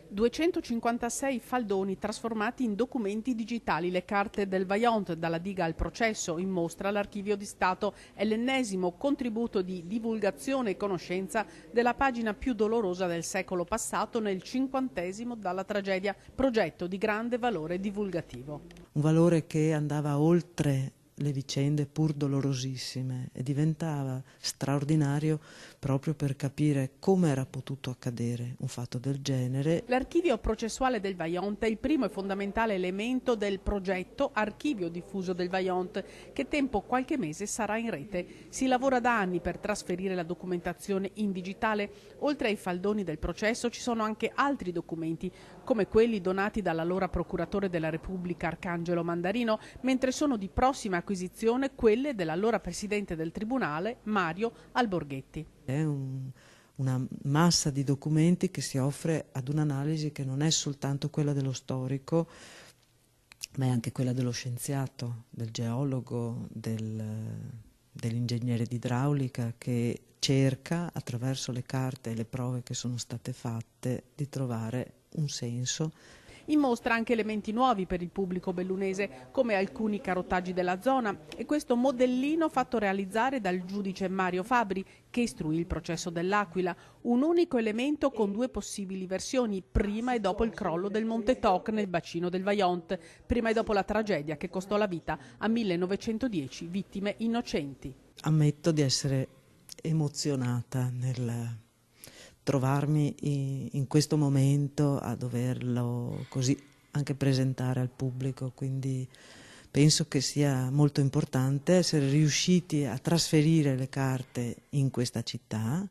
256 faldoni trasformati in documenti digitali, le carte del Vaillant dalla diga al processo, in mostra l'Archivio di Stato, è l'ennesimo contributo di divulgazione e conoscenza della pagina più dolorosa del secolo passato nel 50° dalla tragedia, progetto di grande valore divulgativo. Un valore che andava oltre le vicende pur dolorosissime e diventava straordinario proprio per capire come era potuto accadere un fatto del genere. L'archivio processuale del Vaillant è il primo e fondamentale elemento del progetto Archivio diffuso del Vaillant, che tempo qualche mese sarà in rete. Si lavora da anni per trasferire la documentazione in digitale. Oltre ai faldoni del processo ci sono anche altri documenti, come quelli donati dall'allora procuratore della Repubblica Arcangelo Mandarino, mentre sono di prossima acquisizione quelle dell'allora presidente del Tribunale Mario Alborghetti. È una massa di documenti che si offre ad un'analisi che non è soltanto quella dello storico, ma è anche quella dello scienziato, del geologo, dell'ingegnere di idraulica, che cerca, attraverso le carte e le prove che sono state fatte, di trovare un senso. In mostra anche elementi nuovi per il pubblico bellunese, come alcuni carotaggi della zona e questo modellino fatto realizzare dal giudice Mario Fabri, che istruì il processo dell'Aquila, un unico elemento con due possibili versioni, prima e dopo il crollo del Monte Toc nel bacino del Vaillant, prima e dopo la tragedia che costò la vita a 1910 vittime innocenti. Ammetto di essere emozionata nel trovarmi in questo momento a doverlo così anche presentare al pubblico, quindi penso che sia molto importante essere riusciti a trasferire le carte in questa città.